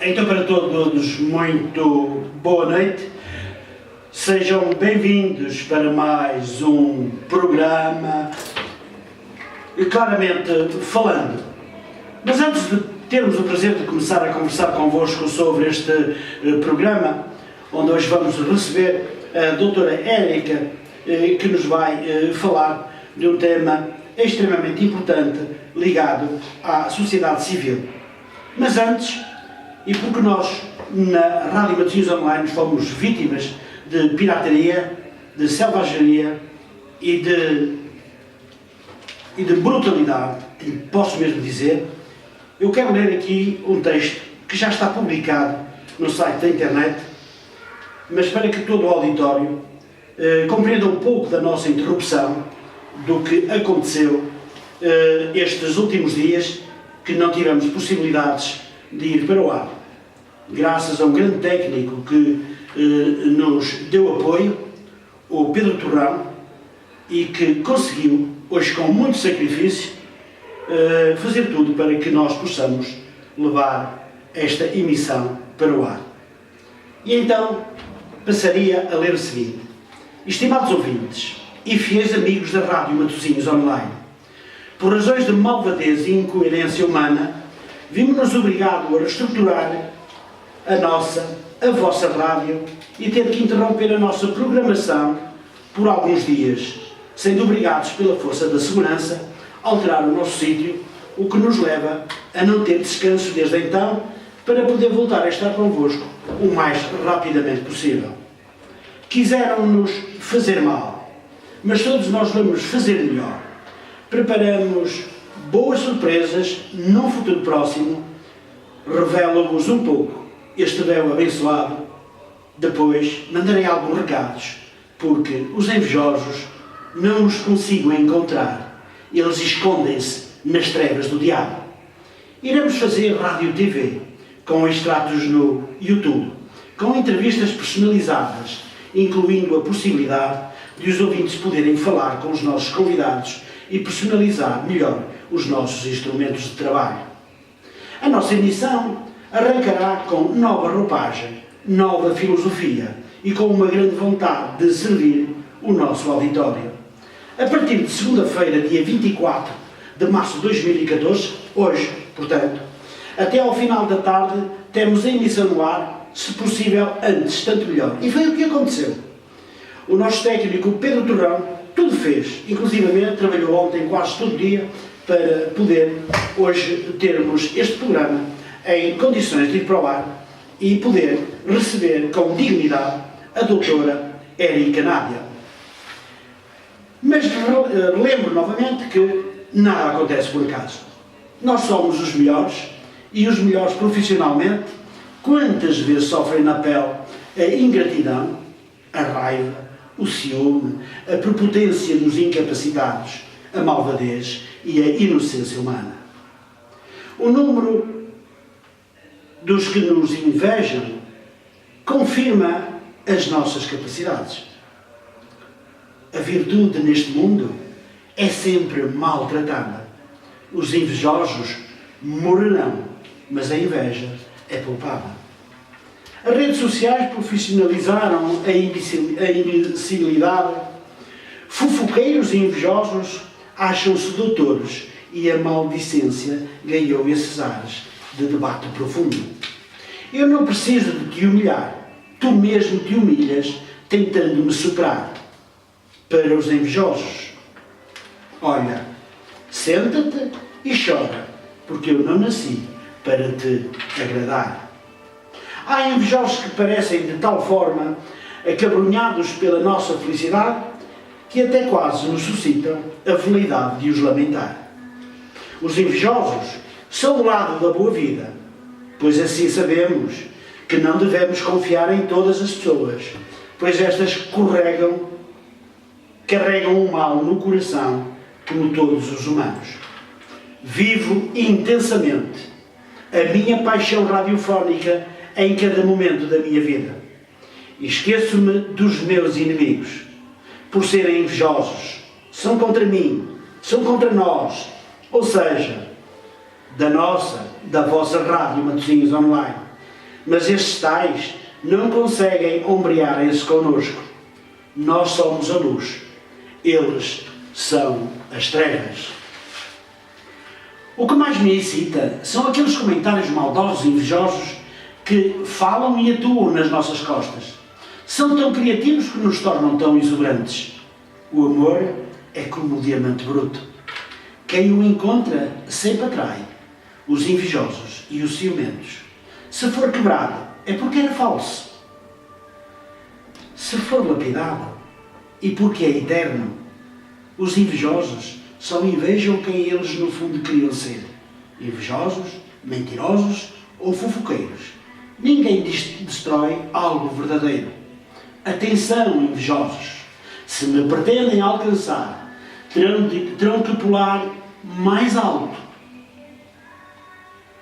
Então, para todos, muito boa noite. Sejam bem-vindos para mais um programa Claramente Falando. Mas antes de termos o prazer de começar a conversar convosco sobre este programa, onde hoje vamos receber a doutora Érica, que nos vai falar de um tema extremamente importante ligado à sociedade civil. Mas antes, e porque nós na Rádio Matosinhos Online fomos vítimas de pirataria, de selvageria e de brutalidade, posso mesmo dizer, eu quero ler aqui um texto que já está publicado no site da internet, mas para que todo o auditório compreenda um pouco da nossa interrupção, do que aconteceu estes últimos dias, que não tivemos possibilidades de ir para o ar. Graças a um grande técnico que nos deu apoio, o Pedro Torrão, e que conseguiu, hoje com muito sacrifício, fazer tudo para que nós possamos levar esta emissão para o ar. E então passaria a ler o seguinte: estimados ouvintes e fiéis amigos da Rádio Matosinhos Online, por razões de malvadez e incoerência humana, vimos-nos obrigados a reestruturar a vossa rádio e ter que interromper a nossa programação por alguns dias, sendo obrigados pela força da segurança a alterar o nosso sítio, o que nos leva a não ter descanso desde então, para poder voltar a estar convosco o mais rapidamente possível. Quiseram-nos fazer mal, mas todos nós vamos fazer melhor. Preparamos boas surpresas num futuro próximo. Revelo-vos um pouco este véu abençoado. Depois mandarei alguns recados, porque os invejosos não os consigo encontrar. Eles escondem-se nas trevas do diabo. Iremos fazer rádio-tv, com extratos no YouTube, com entrevistas personalizadas, incluindo a possibilidade de os ouvintes poderem falar com os nossos convidados e personalizar melhor os nossos instrumentos de trabalho. A nossa emissão arrancará com nova roupagem, nova filosofia e com uma grande vontade de servir o nosso auditório. A partir de segunda-feira, dia 24 de março de 2014, hoje, portanto, até ao final da tarde, temos a emissão no ar, se possível antes, tanto melhor. E foi o que aconteceu. O nosso técnico Pedro Torrão tudo fez, inclusivamente trabalhou ontem quase todo o dia para poder hoje termos este programa em condições de ir para o ar e poder receber com dignidade a doutora Érica Nádia. Mas lembro novamente que nada acontece por acaso. Nós somos os melhores e os melhores profissionalmente. Quantas vezes sofrem na pele a ingratidão, a raiva, o ciúme, a prepotência dos incapacitados, a malvadez e a inocência humana. O número dos que nos invejam confirma as nossas capacidades. A virtude neste mundo é sempre maltratada. Os invejosos morrerão, mas a inveja é poupada. As redes sociais profissionalizaram a imbecilidade. Fofoqueiros e invejosos acham-se doutores e a maldicência ganhou esses ares de debate profundo. Eu não preciso de te humilhar. Tu mesmo te humilhas tentando me superar. Para os invejosos, olha, senta-te e chora, porque eu não nasci para te agradar. Há invejosos que parecem de tal forma acabrunhados pela nossa felicidade que até quase nos suscitam a veleidade de os lamentar. Os invejosos são o lado da boa vida, pois assim sabemos que não devemos confiar em todas as pessoas, pois estas carregam o mal no coração, como todos os humanos. Vivo intensamente a minha paixão radiofónica em cada momento da minha vida. Esqueço-me dos meus inimigos, por serem invejosos. São contra mim, são contra nós, ou seja, da vossa Rádio Matosinhos Online. Mas estes tais não conseguem ombrearem-se connosco. Nós somos a luz, eles são as trevas. O que mais me excita são aqueles comentários maldosos e invejosos que falam e atuam nas nossas costas. São tão criativos que nos tornam tão exuberantes. O amor é como o diamante bruto. Quem o encontra sempre atrai os invejosos e os ciumentos. Se for quebrado, é porque era falso. Se for lapidado, e porque é eterno, os invejosos só invejam quem eles no fundo queriam ser. Invejosos, mentirosos ou fofoqueiros. Ninguém destrói algo verdadeiro. Atenção, invejosos! Se me pretendem alcançar, terão que pular mais alto.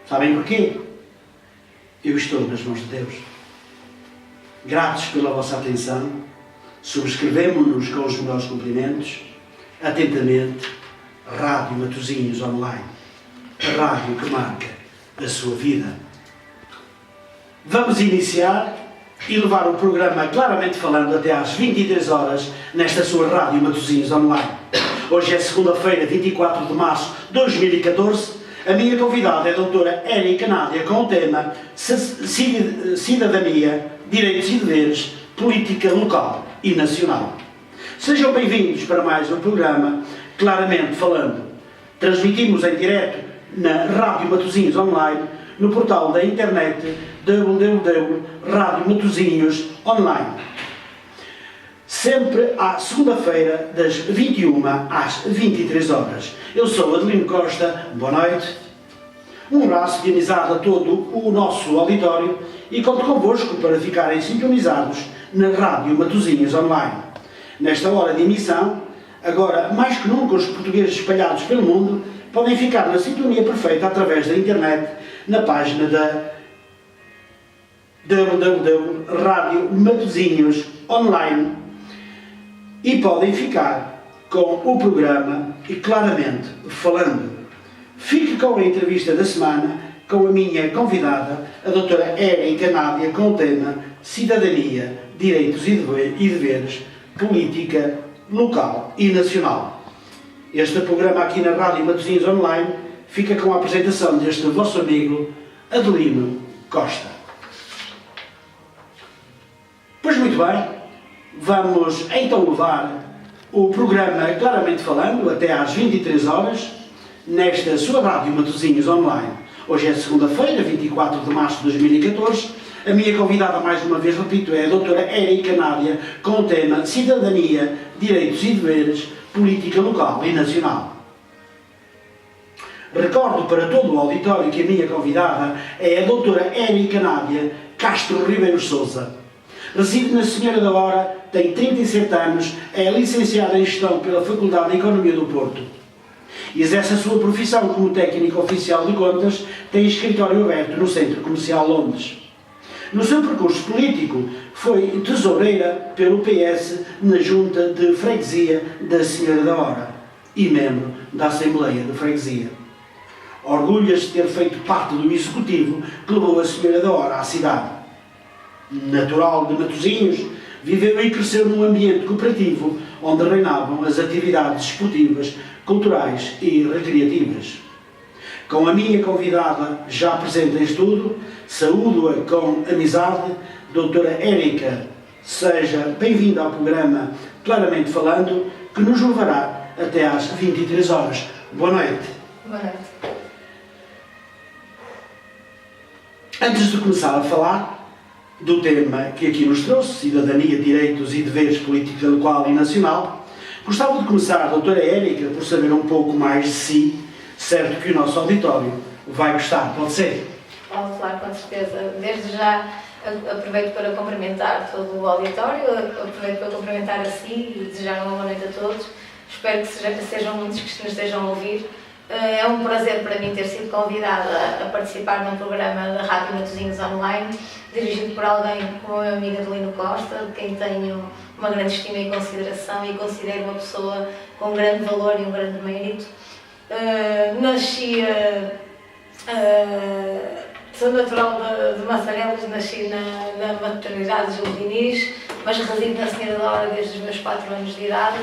Sabem porquê? Eu estou nas mãos de Deus. Gratos pela vossa atenção, subscrevemo-nos com os melhores cumprimentos. Atentamente, Rádio Matosinhos Online, a rádio que marca a sua vida. Vamos iniciar e levar o programa Claramente Falando até às 23 horas nesta sua Rádio Matosinhos Online. Hoje é segunda-feira, 24 de março de 2014. A minha convidada é a doutora Érica Nádia com o tema Cidadania, Direitos e Deveres, Política Local e Nacional. Sejam bem-vindos para mais um programa Claramente Falando. Transmitimos em direto na Rádio Matosinhos Online, no portal da internet www.radiomatosinhos.online. Sempre à segunda-feira, das 21 às 23 horas. Eu sou Adelino Costa, boa noite. Um abraço de amizade a todo o nosso auditório e conto convosco para ficarem sintonizados na Rádio Matosinhos Online. Nesta hora de emissão, agora mais que nunca os portugueses espalhados pelo mundo podem ficar na sintonia perfeita através da internet, na página da www.radiomatosinhos.online e podem ficar com o programa e Claramente Falando. Fique com a entrevista da semana com a minha convidada, a doutora Érica Nádia, com o tema Cidadania, Direitos e Deveres, Política Local e Nacional. Este programa aqui na Rádio Matosinhos Online fica com a apresentação deste vosso amigo Adelino Costa. Pois muito bem, vamos então levar o programa Claramente Falando até às 23 horas nesta sua Rádio Matosinhos Online. Hoje é segunda-feira, 24 de março de 2014. A minha convidada, mais uma vez, repito, é a doutora Érica Nádia, com o tema Cidadania, Direitos e Deveres, Política Local e Nacional. Recordo para todo o auditório que a minha convidada é a doutora Érica Nádia Castro Ribeiro Sousa. Reside na Senhora da Hora, tem 37 anos, é licenciada em Gestão pela Faculdade de Economia do Porto. Exerce a sua profissão como técnico oficial de contas, tem escritório aberto no Centro Comercial Londres. No seu percurso político, foi tesoureira pelo PS na Junta de Freguesia da Senhora da Hora e membro da Assembleia de Freguesia. Orgulha-se de ter feito parte do executivo que levou a Senhora da Hora à cidade. Natural de Matosinhos, viveu e cresceu num ambiente cooperativo onde reinavam as atividades esportivas, culturais e recreativas. Com a minha convidada já presente em estudo, saúdo-a com amizade, doutora Érica, seja bem-vinda ao programa Claramente Falando, que nos levará até às 23 horas. Boa noite. Boa noite. Antes de começar a falar do tema que aqui nos trouxe, Cidadania, Direitos e Deveres, Política Local e Nacional, gostava de começar, doutora Érica, por saber um pouco mais de si, certo que o nosso auditório vai gostar, pode ser? Pode, claro, com certeza. Desde já aproveito para cumprimentar todo o auditório, aproveito para cumprimentar a si e desejar uma boa noite a todos. Espero que sejam muitos que nos estejam a ouvir. É um prazer para mim ter sido convidada a participar num programa da Rádio Matosinhos Online, dirigido por alguém como a minha amiga Adelino Costa, de quem tenho uma grande estima e consideração e considero uma pessoa com um grande valor e um grande mérito. Nasci sou natural de Massarelos, nasci na maternidade de Gil Diniz, mas resido na Senhora da Hora desde os meus 4 anos de idade.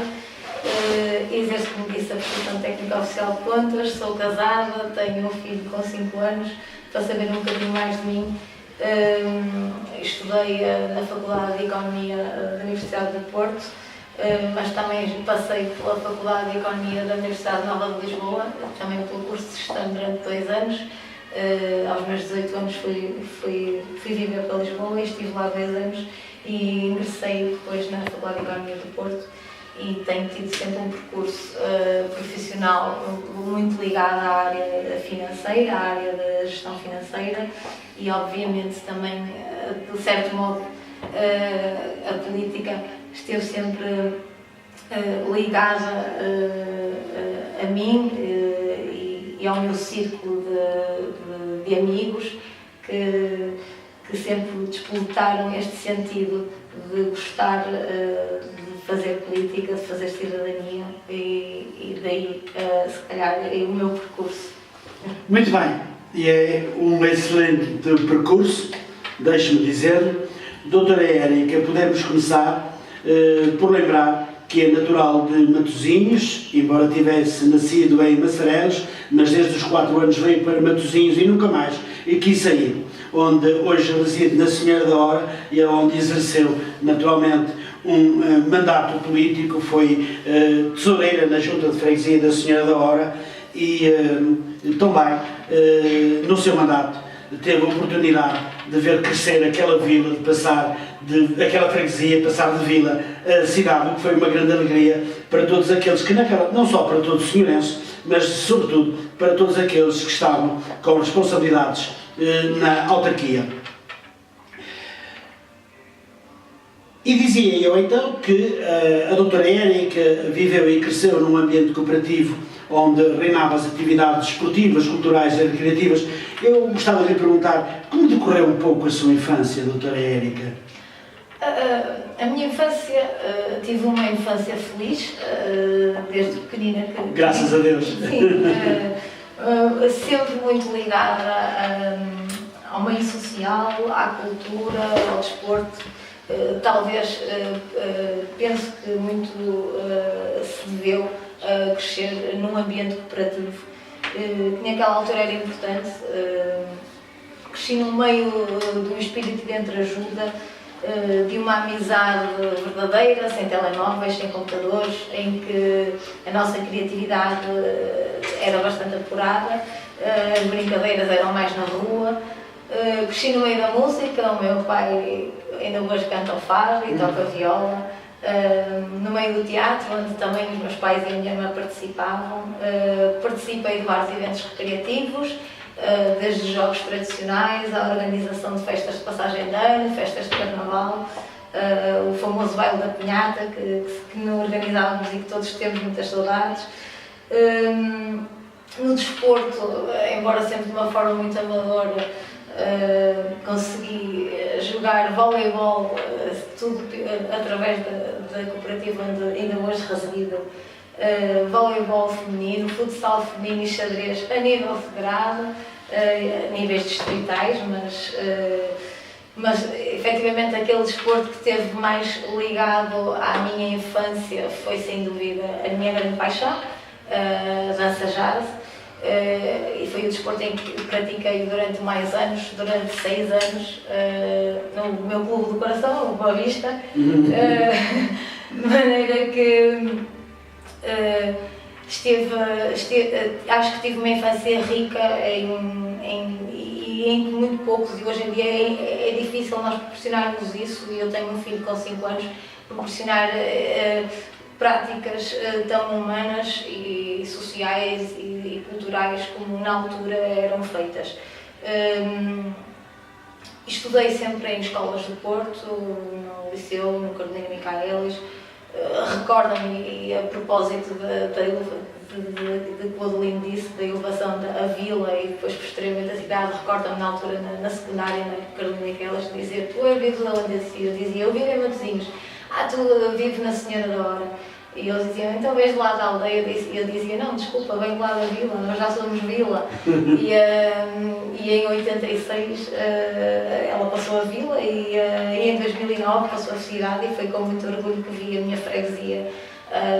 Exerço, como disse, a profissão técnica oficial de contas, sou casada, tenho um filho com 5 anos, para saber um bocadinho mais de mim. Estudei na Faculdade de Economia da Universidade do Porto, mas também passei pela Faculdade de Economia da Universidade Nova de Lisboa, também pelo curso de gestão durante 2 anos. Aos meus 18 anos fui viver para Lisboa e estive lá 2 anos e ingressei depois na Faculdade de Economia do Porto e tenho tido sempre um percurso profissional muito ligado à área financeira, à área da gestão financeira e obviamente também, de certo modo, a política esteve sempre ligada a mim e ao meu círculo de amigos que sempre despoletaram este sentido de gostar de fazer política, de fazer cidadania e daí, se calhar, o meu percurso. Muito bem, e é um excelente percurso, deixe-me dizer. Doutora Érica, podemos começar por lembrar que é natural de Matosinhos, embora tivesse nascido em Massarelos, mas desde os 4 anos veio para Matosinhos e nunca mais quis sair, onde hoje reside na Senhora da Hora e é onde exerceu naturalmente um mandato político, foi tesoureira na Junta de Freguesia da Senhora da Hora e também no seu mandato teve a oportunidade de ver crescer aquela vila, de passar aquela freguesia, passar de vila a cidade, o que foi uma grande alegria para todos aqueles que não só para todos os senhorenses, mas sobretudo para todos aqueles que estavam com responsabilidades na autarquia. E dizia eu então que a doutora Érica viveu e cresceu num ambiente cooperativo onde reinavam as atividades esportivas, culturais e recreativas. Eu gostava de lhe perguntar como decorreu um pouco a sua infância, doutora Érica? A minha infância, tive uma infância feliz, desde pequenina. Graças a Deus. Sim, sempre muito ligada ao meio social, à cultura, ao desporto. Talvez, penso que muito se deveu a crescer num ambiente cooperativo, que naquela altura era importante. Cresci no meio de um espírito de entreajuda, de uma amizade verdadeira, sem telemóveis, sem computadores, em que a nossa criatividade era bastante apurada, as brincadeiras eram mais na rua. Cresci no meio da música, o meu pai ainda hoje canta o fado e toca viola. No meio do teatro, onde também os meus pais e a minha irmã participavam. Participei de vários eventos recreativos, desde jogos tradicionais à organização de festas de passagem de ano, festas de carnaval, o famoso baile da pinhata que organizávamos e que todos temos muitas saudades. No desporto, embora sempre de uma forma muito amadora, consegui jogar voleibol, tudo através da cooperativa onde ainda hoje resido, voleibol feminino, futsal feminino e xadrez a nível federado, a níveis distritais, mas efetivamente aquele desporto que esteve mais ligado à minha infância foi sem dúvida a minha grande paixão, a dança jazz. E foi o desporto em que pratiquei durante mais anos, durante 6 anos, no meu clube do coração, o Boa Vista, de maneira que acho que tive uma infância rica em que muito poucos, e hoje em dia é difícil nós proporcionarmos isso, e eu tenho um filho com 5 anos, proporcionar práticas tão humanas e sociais e culturais como na altura eram feitas. Estudei sempre em escolas do Porto, no Liceu, no Carolina Micaelis. Recordo-me, e a propósito de que o Adelino disse, da elevação da vila e depois posteriormente da cidade, recordo-me na altura na secundária, na Carolina Micaelis, dizer: tu vives onde? Eu dizia: eu vivo em Matosinhos. Tu vives na Senhora da Hora. E eles diziam, então vens lá da aldeia, e eu dizia, não, desculpa, venho lá da vila, nós já somos vila. E em 86 ela passou a vila e em 2009 passou a cidade, e foi com muito orgulho que vi a minha freguesia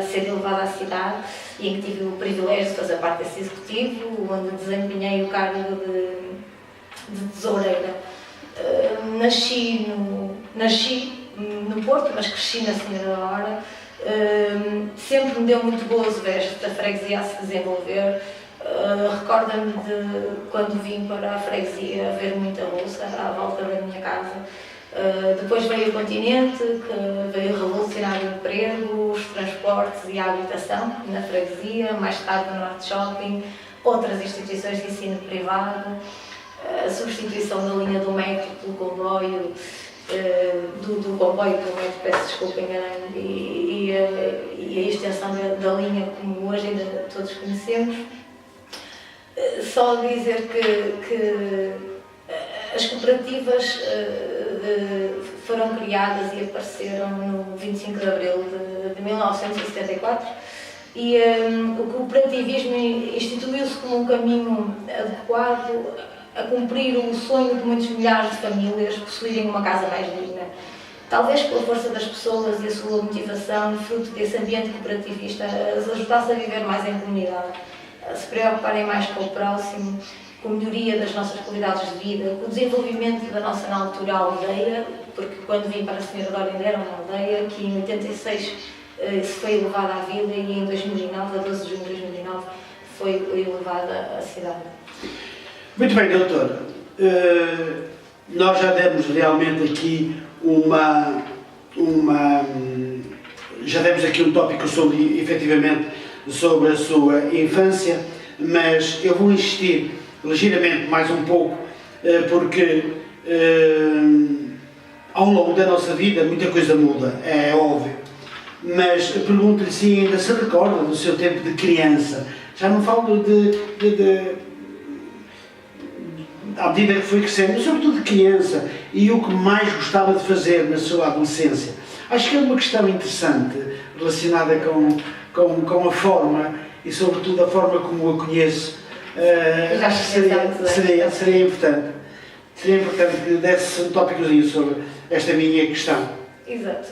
ser elevada à cidade, e em que tive o privilégio de fazer parte desse executivo, onde desempenhei o cargo de tesoureira. Nasci no Porto, mas cresci na Senhora da Hora. Sempre me deu muito gozo ver esta freguesia a se desenvolver. Recordo-me de quando vim para a freguesia ver muita bolsa à volta da minha casa. Depois veio o continente, que veio revolucionar o emprego, os transportes e a habitação na freguesia, mais tarde o Norte Shopping, outras instituições de ensino privado, a substituição da linha do metro pelo comboio, do comboio pelo metro, peço desculpa, enganei-me, e a extensão da linha como hoje ainda todos conhecemos. Só dizer que as cooperativas foram criadas e apareceram no 25 de Abril de 1974, e o cooperativismo instituiu-se como um caminho adequado a cumprir o sonho de muitos milhares de famílias possuírem uma casa mais digna. Talvez pela força das pessoas e a sua motivação, fruto desse ambiente cooperativista, as ajudasse a viver mais em comunidade, a se preocuparem mais com o próximo, com a melhoria das nossas qualidades de vida, com o desenvolvimento da nossa, na altura, aldeia, porque quando vim para a Senhora da Hora ainda era uma aldeia, que em 86 se foi elevada à vila, e em 2009, a 12 de junho de 2009, foi elevada à cidade. Muito bem, doutora. Nós já demos realmente aqui já demos aqui um tópico efetivamente sobre a sua infância, mas eu vou insistir ligeiramente mais um pouco, porque ao longo da nossa vida muita coisa muda, é óbvio, mas pergunto-lhe se ainda se recorda do seu tempo de criança. Já não falo à medida que foi crescendo, mas sobretudo de criança, e o que mais gostava de fazer na sua adolescência. Acho que é uma questão interessante relacionada com a forma e sobretudo a forma como a conheço. Acho que seria importante. Seria importante que desse um tópicozinho sobre esta minha questão. Exato.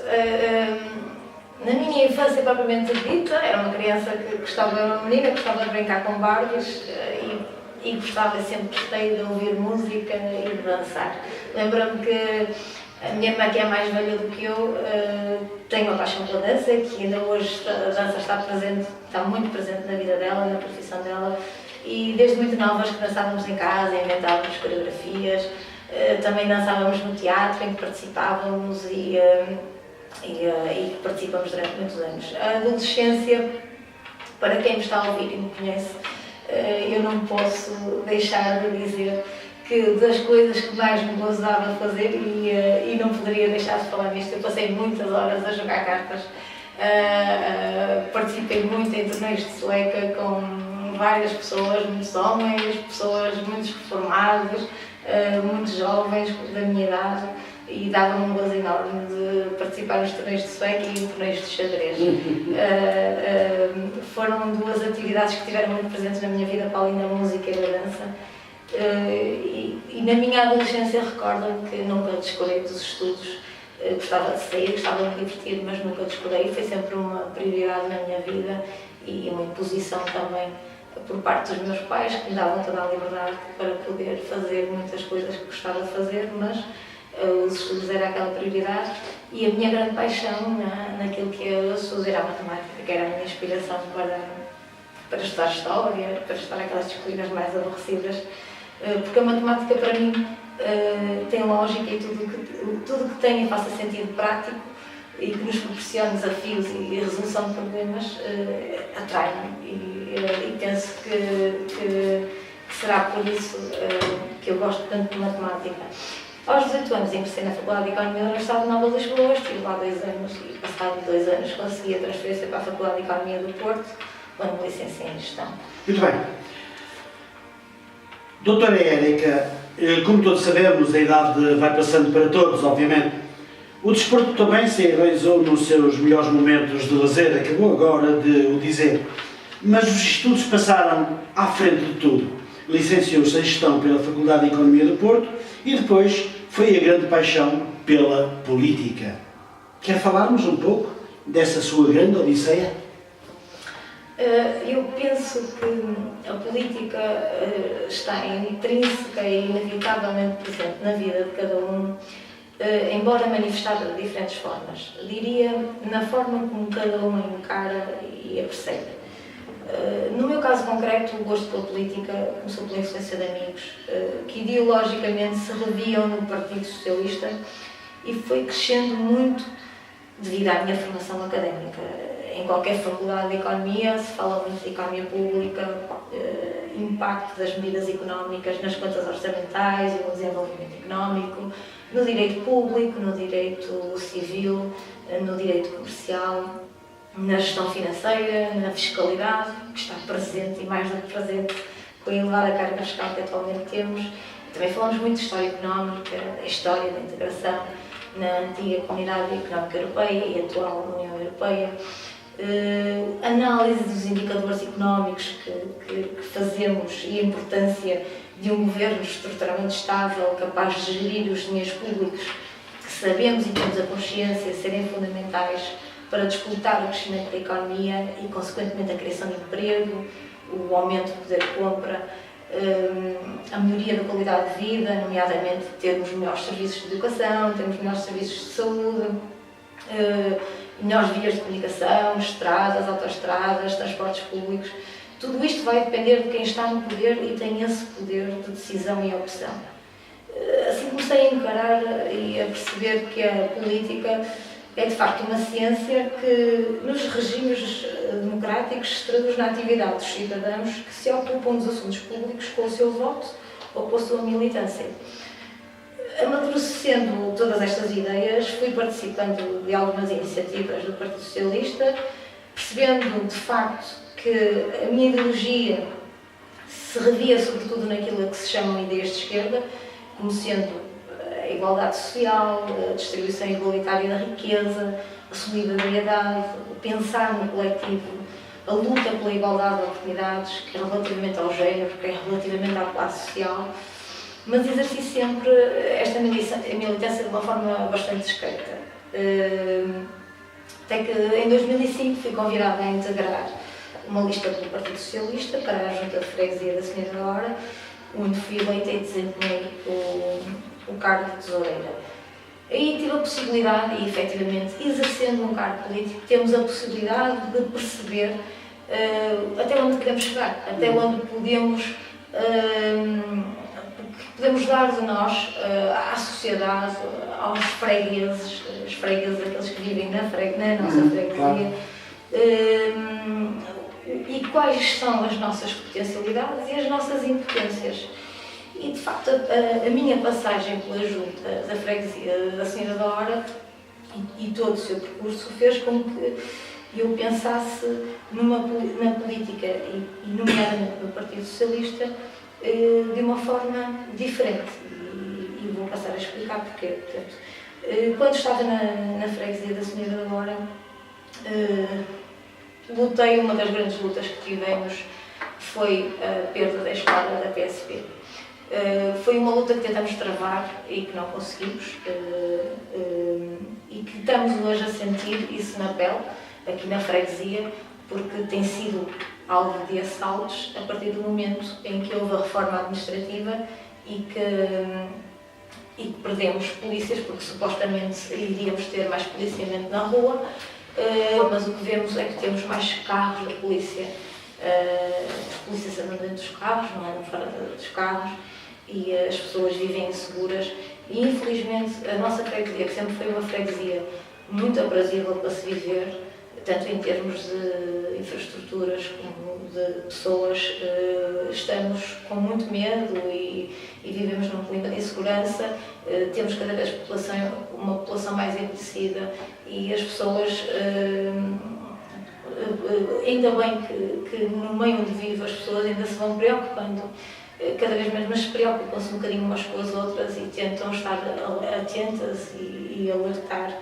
Na minha infância propriamente dita, era uma criança que gostava, uma menina que gostava de brincar com Barbies e sempre gostei de ouvir música e de dançar. Lembro-me que a minha irmã, que é mais velha do que eu, tem uma paixão pela dança, que ainda hoje a dança está muito presente na vida dela, na profissão dela, e desde muito novas que dançávamos em casa, inventávamos coreografias, também dançávamos no teatro em que participávamos e que participamos durante muitos anos. A adolescência, para quem me está a ouvir e me conhece, eu não posso deixar de dizer que das coisas que mais me gozava fazer, e não poderia deixar de falar nisto, eu passei muitas horas a jogar cartas, participei muito em torneios de sueca com várias pessoas, muitos homens, pessoas muito reformadas, muito jovens da minha idade, e dava-me um gozo enorme de participar nos torneios de sueca e torneios de xadrez. Foram duas atividades que estiveram muito presentes na minha vida, para além da música e da dança. E na minha adolescência recordo-me que nunca descurei dos estudos. Gostava de sair, gostava de me divertir, mas nunca descurei. Foi sempre uma prioridade na minha vida e uma imposição também por parte dos meus pais, que me davam toda a liberdade para poder fazer muitas coisas que gostava de fazer, mas os estudos era aquela prioridade, e a minha grande paixão naquilo que eu estudo era a matemática, que era a minha inspiração para estudar história, para estudar aquelas disciplinas mais aborrecidas, porque a matemática para mim tem lógica, e tudo que tem e faça sentido prático e que nos proporcione desafios e resolução de problemas atrai-me, e penso que será por isso que eu gosto tanto de matemática. Aos 18 anos ingressei na Faculdade de Economia da Universidade de Nova de Lisboa, estive lá 2 anos e, passado 2 anos, consegui a transferência para a Faculdade de Economia do Porto, onde me licenciei em Gestão. Muito bem. Doutora Érica, como todos sabemos, a idade vai passando para todos, obviamente, O desporto também se realizou nos seus melhores momentos de lazer, acabou agora de o dizer. Mas os estudos passaram à frente de tudo. Licenciou-se em Gestão pela Faculdade de Economia do Porto e depois foi a grande paixão pela política. Quer falar-nos um pouco dessa sua grande odisseia? Eu penso que a política está intrínseca e inevitavelmente presente na vida de cada um, embora manifestada de diferentes formas. Diria na forma como cada um a encara e a percebe. No meu caso concreto, o gosto pela política começou pela influência de amigos que ideologicamente se reviam no Partido Socialista e foi crescendo muito devido à minha formação académica. Em qualquer faculdade de Economia se fala muito de economia pública, impacto das medidas económicas nas contas orçamentais e no desenvolvimento económico, no direito público, no direito civil, no direito comercial, na gestão financeira, na fiscalidade, que está presente e mais do que presente com a elevada carga fiscal que atualmente temos. Também falamos muito de história económica, da história da integração na antiga Comunidade Económica Europeia e atual União Europeia. Análise dos indicadores económicos que fazemos e a importância de um governo estruturalmente estável, capaz de gerir os dinheiros públicos, que sabemos e temos a consciência de serem fundamentais para disputar o crescimento da economia e, consequentemente, a criação de emprego, o aumento do poder de compra, a melhoria da qualidade de vida, nomeadamente termos melhores serviços de educação, termos melhores serviços de saúde, melhores vias de comunicação, estradas, autoestradas, transportes públicos. Tudo isto vai depender de quem está no poder e tem esse poder de decisão e opção. Assim comecei a encarar e a perceber que a política é de facto uma ciência que nos regimes democráticos se traduz na atividade dos cidadãos que se ocupam dos assuntos públicos com o seu voto ou com a sua militância. Amadurecendo todas estas ideias, fui participando de algumas iniciativas do Partido Socialista, percebendo de facto que a minha ideologia se revia sobretudo naquilo que se chamam ideias de esquerda, como sendo a igualdade social, a distribuição igualitária da riqueza, a solidariedade, o pensar no coletivo, a luta pela igualdade de oportunidades, quer relativamente ao género, quer relativamente à classe social, mas exerci sempre esta militância de uma forma bastante discreta. Até que em 2005 fui convidada a integrar uma lista do Partido Socialista para a Junta de Freguesia da Senhora da Hora, onde fui eleita e desempenhei o cargo de tesoureira. Aí tive a possibilidade, e efetivamente exercendo um cargo político, temos a possibilidade de perceber até onde queremos chegar, até onde podemos dar de nós à sociedade, aos fregueses, os fregueses, aqueles que vivem na nossa freguesia, e quais são as nossas potencialidades e as nossas impotências. E, de facto, a minha passagem pela Junta da Freguesia da Senhora da Hora e todo o seu percurso fez com que eu pensasse na política e nomeadamente no Partido Socialista de uma forma diferente. E vou passar a explicar porquê. Portanto, quando estava na Freguesia da Senhora da Hora, lutei, uma das grandes lutas que tivemos foi a perda da esquadra da PSP. Foi uma luta que tentamos travar e que não conseguimos, e que estamos hoje a sentir isso na pele, aqui na freguesia, porque tem sido alvo de assaltos a partir do momento em que houve a reforma administrativa e que perdemos polícias, porque supostamente iríamos ter mais policiamento na rua, mas o que vemos é que temos mais carros da polícia. As polícias andam dentro dos carros, não andam fora dos carros, e as pessoas vivem inseguras. E infelizmente a nossa freguesia, que sempre foi uma freguesia muito aprazível para se viver, tanto em termos de infraestruturas como de pessoas, estamos com muito medo e vivemos num clima de insegurança. Temos cada vez uma população mais envelhecida e as pessoas, ainda bem que no meio onde vivo as pessoas ainda se vão preocupando cada vez mais, mas preocupam-se um bocadinho umas com as outras e tentam estar atentas e alertar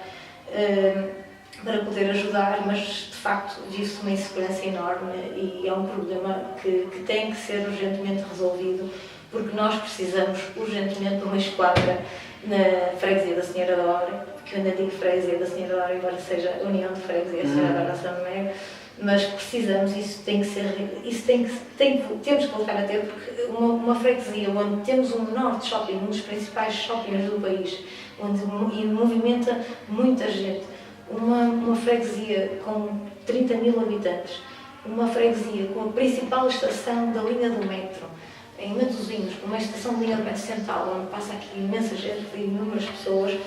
para poder ajudar, mas de facto vive-se uma insegurança enorme e é um problema que tem que ser urgentemente resolvido, porque nós precisamos urgentemente de uma esquadra na freguesia da Senhora da Hora, que eu ainda digo freguesia da Senhora da Hora, embora seja União de Freguesia da Senhora da Hora São Miguel, mas precisamos, isso tem que ser, temos que voltar a ter, porque uma freguesia onde temos um menor de shopping, um dos principais shoppings do país, onde movimenta muita gente, uma freguesia com 30 mil habitantes, uma freguesia com a principal estação da linha do metro, em Matosinhos, uma estação de linha do metro central, onde passa aqui imensa gente e inúmeras pessoas,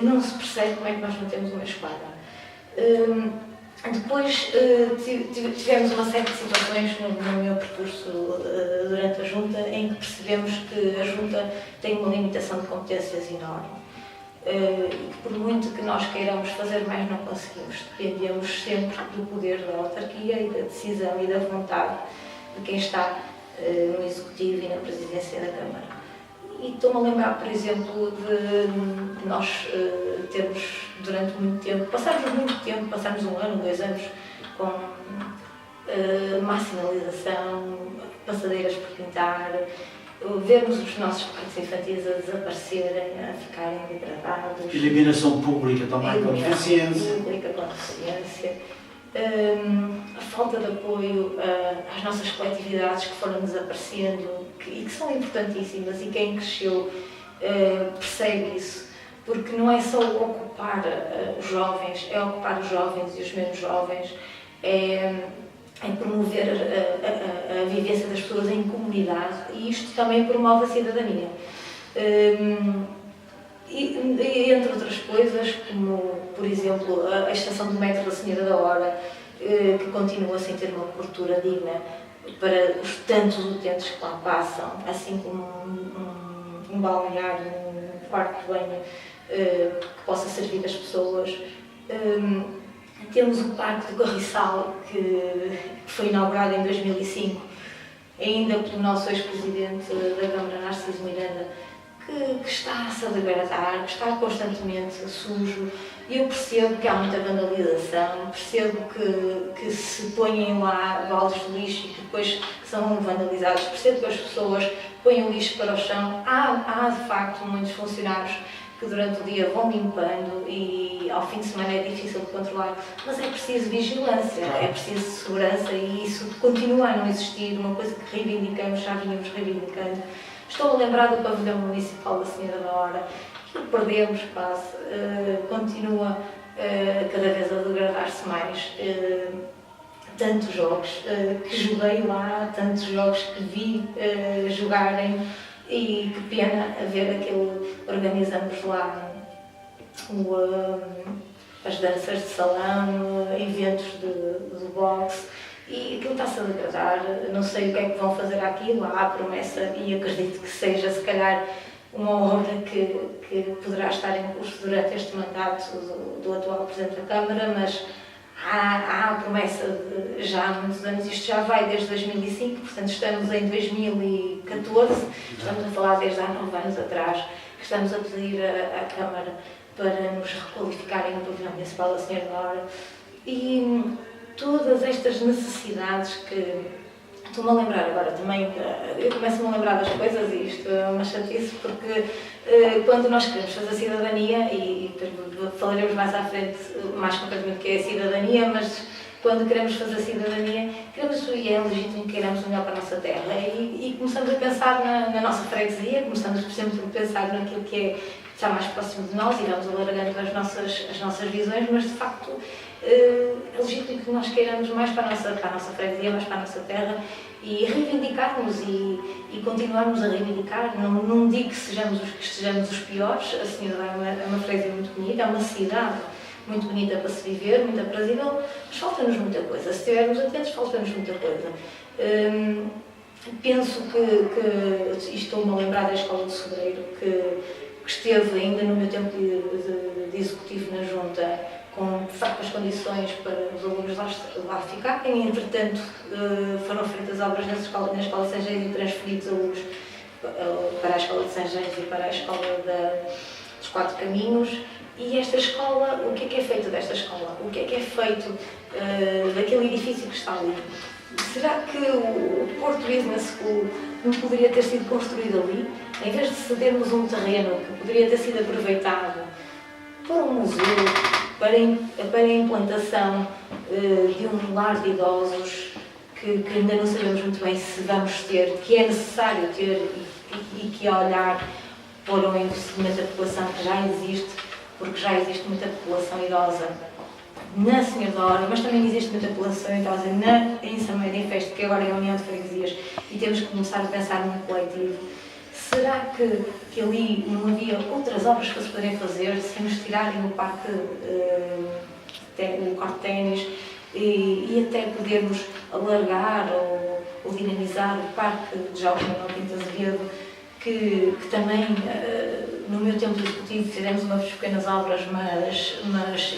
não se percebe como é que nós não temos uma esquadra. Depois tivemos uma série de situações no meu percurso durante a Junta em que percebemos que a Junta tem uma limitação de competências enorme e que por muito que nós queiramos fazer mais não conseguimos. Dependemos sempre do poder da autarquia e da decisão e da vontade de quem está no Executivo e na Presidência da Câmara. E estou-me a lembrar, por exemplo, de nós termos durante muito tempo, passarmos 1 ano, 2 anos com má sinalização, passadeiras por pintar, vermos os nossos parques infantis a desaparecerem, a ficarem degradados. Iluminação pública também com deficiência. Pública com deficiência. A falta de apoio às nossas coletividades que foram desaparecendo e que são importantíssimas, e quem cresceu percebe isso, porque não é só ocupar os jovens, é ocupar os jovens e os menos jovens, é promover a vivência das pessoas em comunidade, e isto também promove a cidadania. E entre outras coisas, como por exemplo a estação do metro da Senhora da Hora, que continua sem ter uma cobertura digna para os tantos utentes que lá passam, assim como um balneário, um quarto de banho que possa servir as pessoas. Temos o Parque do Carriçal, que foi inaugurado em 2005, ainda pelo nosso ex-presidente da Câmara, Narciso Miranda, que está-se a degradar, que está constantemente sujo. Eu percebo que há muita vandalização, percebo que se põem lá baldes de lixo e que depois são vandalizados, percebo que as pessoas põem o lixo para o chão. Há de facto muitos funcionários que durante o dia vão limpando e ao fim de semana é difícil de controlar, mas é preciso vigilância, é preciso segurança, e isso continua a não existir, uma coisa que reivindicamos, já vínhamos reivindicando. Estou a lembrar do pavilhão municipal da Senhora da Hora, que perdemos quase, continua cada vez a degradar-se mais. Tantos jogos que joguei lá, tantos jogos que vi jogarem, e que pena ver aquilo. Organizamos lá as danças de salão, eventos de boxe, e aquilo está-se a degradar. Não sei o que é que vão fazer àquilo. Há a promessa, e acredito que seja se calhar uma obra que poderá estar em curso durante este mandato do atual Presidente da Câmara, mas há a promessa de já há muitos anos. Isto já vai desde 2005, portanto estamos em 2014, estamos a falar desde há 9 anos atrás, que estamos a pedir à Câmara para nos requalificarem no pavilhão municipal da Senhora da Hora. E todas estas necessidades que estou-me a lembrar agora também, eu começo-me a lembrar das coisas, e isto é uma chatice, porque quando nós queremos fazer cidadania, e falaremos mais à frente, mais concretamente, que é a cidadania, mas quando queremos fazer cidadania, queremos, e é legítimo que queiramos o melhor para a nossa terra, e começamos a pensar na nossa freguesia, começamos sempre a pensar naquilo que está mais próximo de nós, e vamos alargando as nossas visões, mas de facto é legítimo que nós queiramos mais para a nossa freguesia, mais para a nossa terra, e reivindicarmos e continuarmos a reivindicar. Não digo que estejamos os piores. A Senhora é uma freguesia muito bonita, é uma cidade muito bonita para se viver, muito aprazível, mas falta-nos muita coisa. Se estivermos atentos, falta-nos muita coisa. Penso que estou-me a lembrar da Escola de Sobreiro, que esteve ainda no meu tempo de executivo na Junta com fracas condições para os alunos lá ficarem. Entretanto, foram feitas obras na escola de Sanjéis e transferidos alunos para a escola de Sanjéis e para a escola dos Quatro Caminhos. E esta escola, o que é feito desta escola? O que é feito daquele edifício que está ali? Será que o Porto Business School não poderia ter sido construído ali? Em vez de cedermos um terreno que poderia ter sido aproveitado para um museu, para a implantação de um lar de idosos que ainda não sabemos muito bem se vamos ter, que é necessário ter e que a olhar para o envelhecimento da população que já existe, porque já existe muita população idosa na Senhora da Hora, mas também existe muita população idosa em São Médio em Festa, que agora é a União de Freguesias, e temos que começar a pensar no coletivo. Será que ali não havia outras obras que se poderiam fazer, se nos tirarem o parque, o corte de ténis, e até podermos alargar ou dinamizar o parque de Jorge Manuel Pinto Azevedo, que também, no meu tempo executivo, fizemos umas pequenas obras,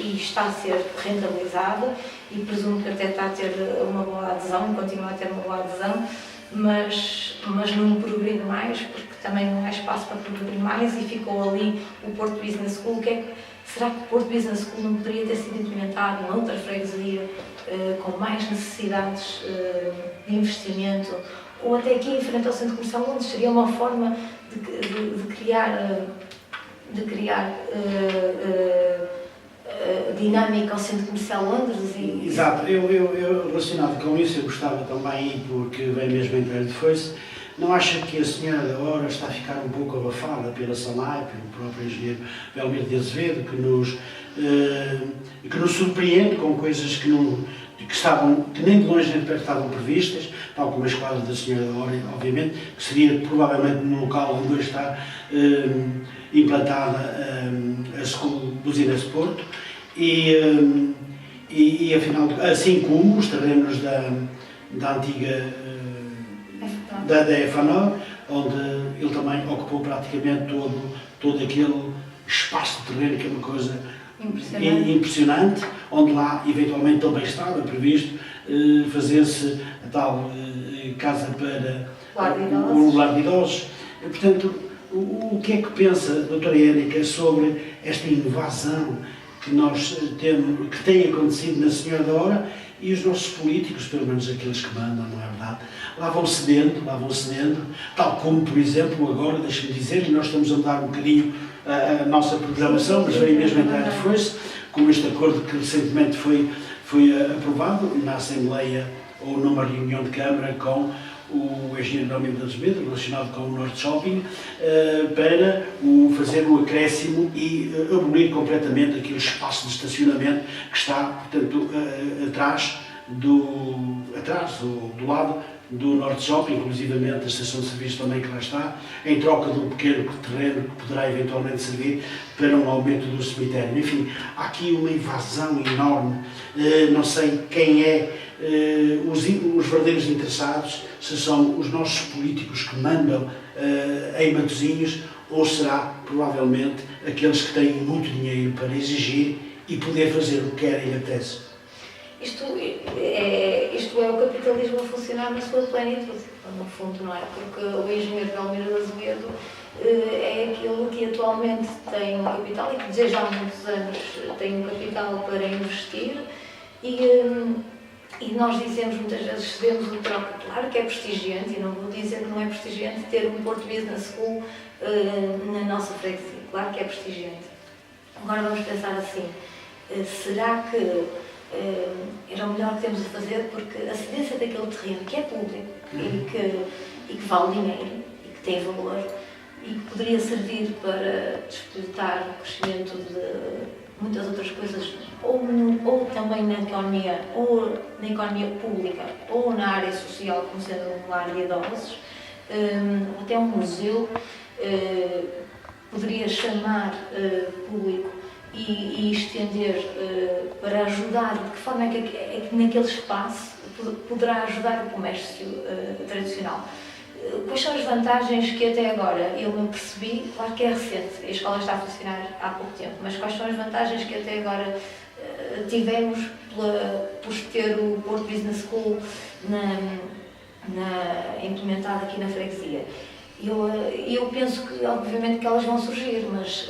e está a ser rentabilizado, e presumo que até está a ter uma boa adesão, continua a ter uma boa adesão, mas não progride mais, porque também não há espaço para progredir mais, e ficou ali o Porto Business School. Será que o Porto Business School não poderia ter sido implementado em outra freguesia, com mais necessidades de investimento, ou até aqui em frente ao Centro Comercial Londres? Seria uma forma de criar dinâmica ao Centro Comercial Londres. Exato, eu relacionado com isso, eu gostava também, porque vem mesmo entrar de foice, não acha que a Senhora da Hora está a ficar um pouco abafada pela SONAI, pelo próprio engenheiro Belmiro de Azevedo, que nos surpreende com coisas que nem de longe nem de perto estavam previstas, tal como a esquadra da Senhora da Hora, obviamente, que seria provavelmente no local onde hoje está implantada a School dos Inês Porto, e afinal, assim como os terrenos da antiga da EFANOR, onde ele também ocupou praticamente todo aquele espaço de terreno, que é uma coisa impressionante, onde lá eventualmente também estava previsto fazer-se a tal casa para o lar de idosos. Portanto, o que é que pensa a doutora Érica sobre esta invasão que que tem acontecido na Senhora da Hora, e os nossos políticos, pelo menos aqueles que mandam, não é verdade, lá vão cedendo, tal como, por exemplo, agora, deixa-me dizer, e nós estamos a mudar um bocadinho a nossa programação, mas veio mesmo entrar de foice, com este acordo que recentemente foi aprovado na Assembleia ou numa reunião de Câmara com o engenheiro Belmiro de Azevedo, relacionado com o Norte Shopping, para fazer o acréscimo e abolir completamente aquele espaço de estacionamento que está, portanto, atrás ou do lado do Norte Shopping, inclusivamente a estação de serviço também que lá está, em troca de um pequeno terreno que poderá eventualmente servir para um aumento do cemitério. Enfim, há aqui uma invasão enorme, não sei quem é os verdadeiros interessados, se são os nossos políticos que mandam em Matosinhos, ou será, provavelmente, aqueles que têm muito dinheiro para exigir e poder fazer o que querem e apetece. Isto é o capitalismo a funcionar na sua plenitude, no fundo, não é? Porque o engenheiro Belmiro de Azevedo é aquele que atualmente tem um capital e que desde há muitos anos tem um capital para investir, e nós dizemos muitas vezes, cedemos o troco. Claro que é prestigiante, e não vou dizer que não é prestigiante ter um Porto Business School na nossa freguesia. Claro que é prestigiante. Agora vamos pensar assim, será que era o melhor que temos a fazer? Porque a cedência daquele terreno que é público e que vale dinheiro e que tem valor e que poderia servir para disputar o crescimento de muitas outras coisas, ou também na economia, ou na economia pública, ou na área social, como sendo um lar de idosos, até um museu poderia chamar público e estender para ajudar. De que forma é que naquele espaço poderá ajudar o comércio tradicional? Quais são as vantagens que até agora eu me percebi? Claro que é recente, a escola está a funcionar há pouco tempo, mas quais são as vantagens que até agora tivemos por ter o Porto Business School implementado aqui na freguesia. Eu penso que, obviamente, que elas vão surgir, mas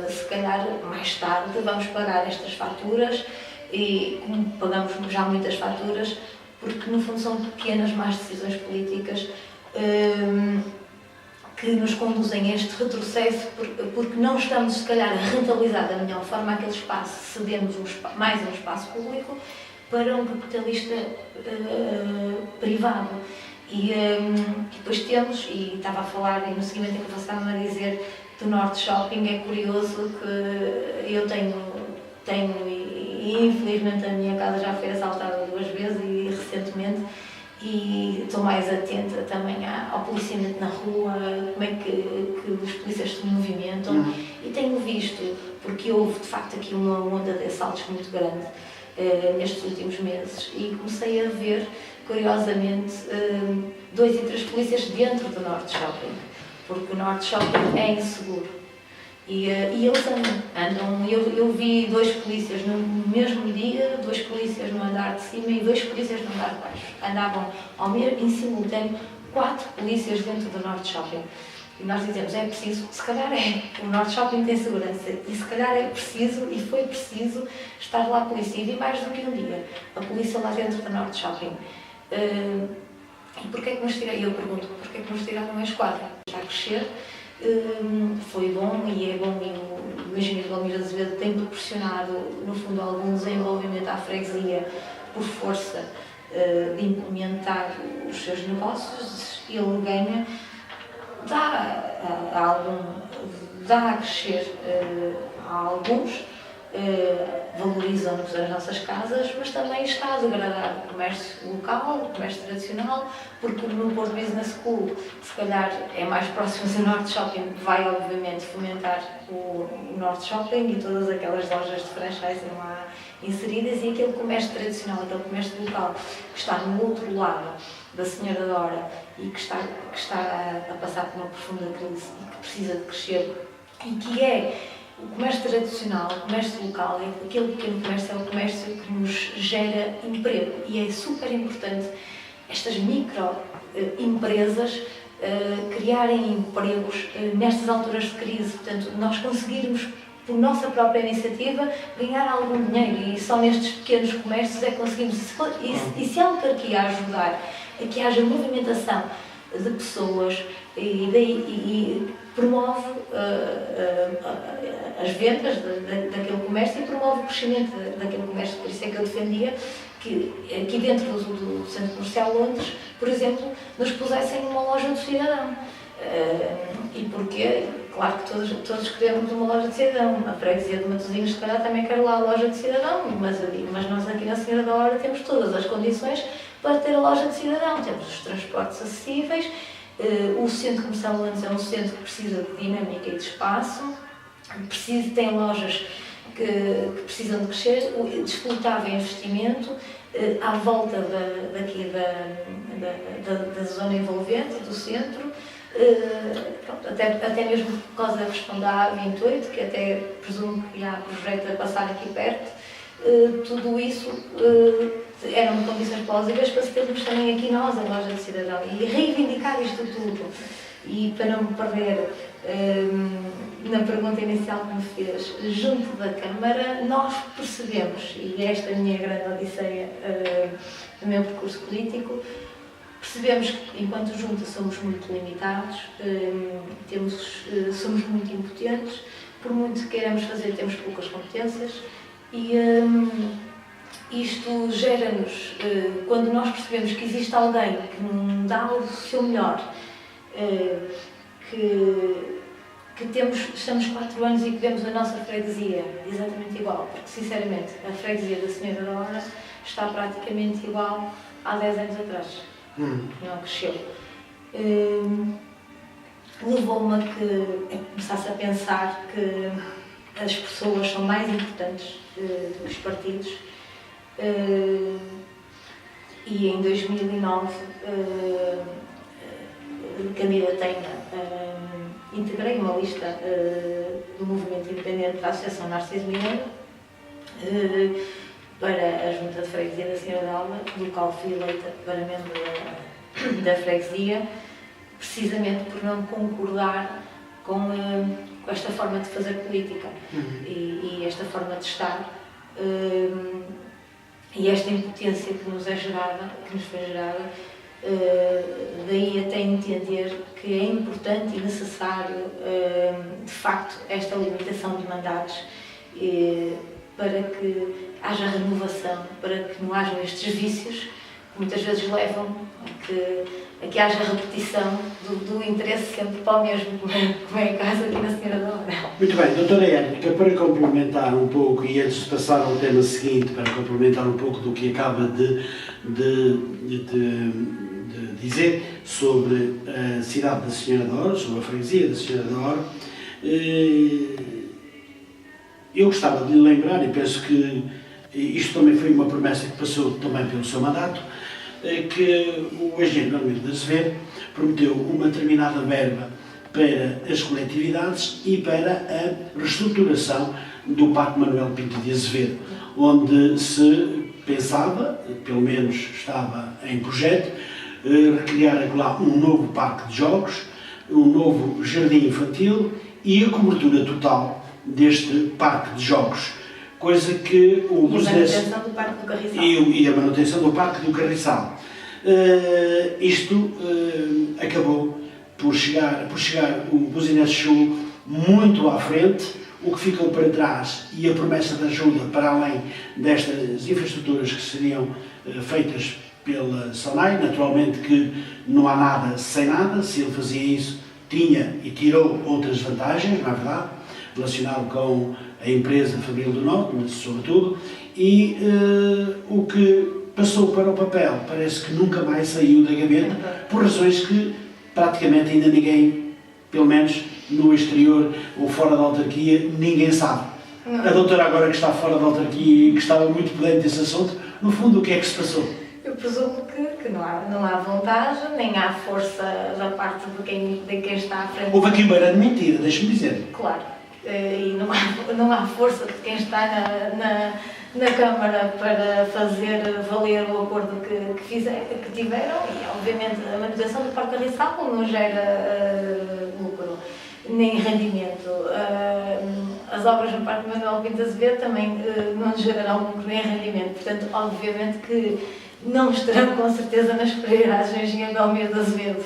se calhar mais tarde vamos pagar estas faturas e como pagamos já muitas faturas, porque no fundo são pequenas más decisões políticas que nos conduzem a este retrocesso, porque não estamos, se calhar, a rentabilizar da melhor forma aquele espaço, cedemos mais um espaço público para um capitalista privado. E depois temos, e estava a falar, e no seguimento que você estava a dizer, do Norte Shopping, é curioso que eu tenho e infelizmente a minha casa já foi assaltada 2 vezes e recentemente, e estou mais atenta também ao policiamento na rua, como é que os polícias se movimentam, e tenho visto, porque houve de facto aqui uma onda de assaltos muito grande nestes últimos meses, e comecei a ver, curiosamente, 2 e 3 polícias dentro do Norte Shopping, porque o Norte Shopping é inseguro. E eles andam, eu vi 2 polícias no mesmo dia, 2 polícias no andar de cima e 2 polícias no andar de baixo. Andavam em simultâneo 4 polícias dentro do Norte Shopping. E nós dizemos, é preciso, se calhar o Norte Shopping tem segurança, e se calhar é preciso, e foi preciso, estar lá a polícia. E vi mais do que um dia a polícia lá dentro do Norte Shopping. E porquê que nos tiraram? Eu pergunto, porquê que nos tiraram a esquadra? Está a crescer. Foi bom e é bom, e o engenheiro Valmir Azevedo tem proporcionado, no fundo, algum desenvolvimento à freguesia por força de implementar os seus negócios. Ele ganha, dá a crescer a alguns, valorizam-nos as nossas casas, mas também está a degradar o comércio local, o comércio tradicional, porque no Porto Business School, se calhar é mais próximo do Norte Shopping, que vai obviamente fomentar o Norte Shopping e todas aquelas lojas de franchising lá inseridas, e aquele comércio tradicional, aquele comércio local que está no outro lado da Senhora Dora e que está a passar por uma profunda crise e que precisa de crescer, e que é o comércio tradicional, o comércio local, é aquele pequeno comércio, é o comércio que nos gera emprego, e é super importante estas microempresas criarem empregos nestas alturas de crise. Portanto, nós conseguirmos, por nossa própria iniciativa, ganhar algum dinheiro, e só nestes pequenos comércios é que conseguimos. E se a autarquia ajudar a que haja movimentação de pessoas e promove as vendas daquele comércio e promove o crescimento daquele comércio. Por isso é que eu defendia que aqui dentro do Centro Comercial Londres, por exemplo, nos pusessem uma loja do cidadão. E porquê? Claro que todos queremos uma loja de cidadão. A freguesia de Matosinhos, se calhar, também quer lá a loja de cidadão, mas nós aqui na Senhora da Hora temos todas as condições para ter a loja de cidadão. Temos os transportes acessíveis, o Centro Comercial Londres é um centro que precisa de dinâmica e de espaço, tem lojas que precisam de crescer, disputável investimento à volta da zona envolvente, do centro, até mesmo por causa da questão da A28, que até presumo que há projeto a passar aqui perto. Tudo isso eram condições plausíveis para termos também aqui nós a loja de cidadão, e reivindicar isto tudo. E para não me perder na pergunta inicial que me fez, junto da Câmara, nós percebemos, e esta é a minha grande odisseia do meu percurso político, percebemos que, enquanto junta, somos muito limitados, somos muito impotentes, por muito que queiramos fazer, temos poucas competências, e isto gera-nos, quando nós percebemos que existe alguém que não dá o seu melhor, estamos 4 anos e que vemos a nossa freguesia exatamente igual, porque sinceramente a freguesia da Senhora da Hora está praticamente igual há 10 anos atrás. Não cresceu. Levou-me a que começasse a pensar que as pessoas são mais importantes do que os partidos, e em 2009 integrei uma lista do movimento independente da Associação Narciso Mineiro, para a Junta de Freguesia da Senhora d'Alva, do qual fui eleita para membro da freguesia, precisamente por não concordar com esta forma de fazer política e esta forma de estar e esta impotência que nos foi gerada, daí até entender que é importante e necessário, de facto, esta limitação de mandatos para que haja renovação, para que não hajam estes vícios que muitas vezes levam a que haja repetição do interesse sempre para o mesmo, como é o caso aqui na Senhora d'Alva. Muito bem, doutora Érica, para complementar um pouco, e antes de passar ao tema seguinte, para complementar um pouco do que acaba de dizer sobre a cidade da Senhora da Hora, sobre a freguesia da Senhora da Hora, eu gostava de lhe lembrar, e penso que isto também foi uma promessa que passou também pelo seu mandato, que o engenheiro Belmiro de Azevedo prometeu uma determinada verba para as coletividades e para a reestruturação do Parque Manuel Pinto de Azevedo, onde se pensava, pelo menos estava em projeto, recriar lá um novo parque de jogos, um novo jardim infantil e a cobertura total deste parque de jogos, coisa que o manutenção do Parque do Carriçal. E a manutenção do Parque do Carriçal. Isto acabou por chegar o Business Show muito à frente, o que ficou para trás e a promessa de ajuda para além destas infraestruturas que seriam feitas pela SONAI, naturalmente que não há nada sem nada, se ele fazia isso tinha e tirou outras vantagens, não é verdade, relacionado com a empresa Fabril do Norte, mas sobretudo, e o que passou para o papel parece que nunca mais saiu da gaveta, por razões que praticamente ainda ninguém, pelo menos no exterior ou fora da autarquia, ninguém sabe. A doutora agora que está fora da autarquia e que estava muito por dentro desse assunto, no fundo o que é que se passou? Eu presumo que não há vontade, nem há força da parte de quem está à frente. Houve aqui uma grande mentira, deixa-me dizer. Claro, e não há força de quem está na Câmara para fazer valer o acordo que tiveram e, obviamente, a manutenção do Parque Carriçal não gera lucro, nem rendimento. As obras no Parque Manuel Pinto de Azevedo também não gerarão lucro nem rendimento, portanto, obviamente que não estarão com certeza nas prioridades do engenheiro Belmiro de Azevedo.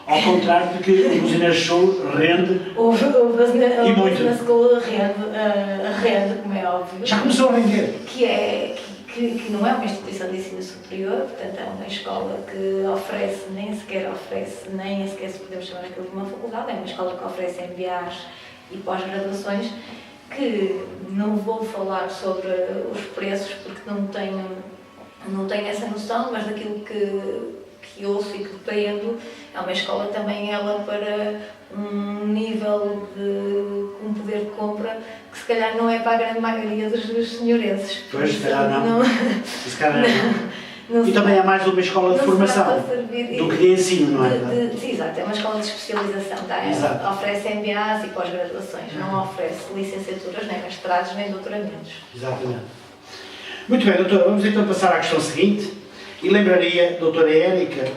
Ao contrário de que o Business Show rende e muito. Na escola rende, como é óbvio. Já começou a render. Que não é uma instituição de ensino superior, portanto é uma escola que oferece, nem sequer se podemos chamar aquilo de uma faculdade, é uma escola que oferece MBAs e pós-graduações, que não vou falar sobre os preços porque não tenho essa noção, mas daquilo que ouço e que depreendo, é uma escola também ela para um nível de um poder de compra que se calhar não é para a grande maioria dos senhorenses. Pois, se calhar não. Se calhar não. E também é mais de uma escola de formação do que de ensino, não é? Sim, exato, é uma escola de especialização, tá? Ela oferece MBAs e pós-graduações, não oferece licenciaturas, nem mestrados, nem doutoramentos. Exatamente. Muito bem, doutora, vamos então passar à questão seguinte. E lembraria, doutora Érica,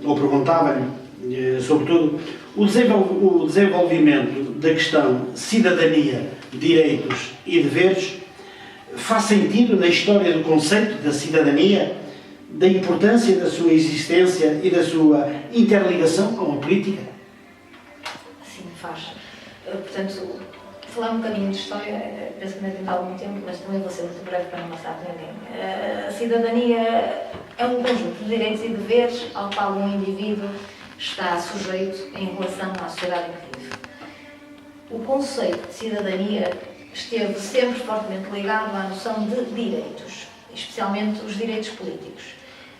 ou perguntava-lhe, sobretudo, o desenvolvimento da questão cidadania, direitos e deveres faz sentido na história do conceito da cidadania, da importância da sua existência e da sua interligação com a política? Sim, faz. Portanto, falar um bocadinho de história, penso que não é algum tempo, mas também vou ser muito breve para não passar de ninguém. A cidadania é um conjunto de direitos e deveres ao qual um indivíduo está sujeito em relação à sociedade em que vive. O conceito de cidadania esteve sempre fortemente ligado à noção de direitos, especialmente os direitos políticos,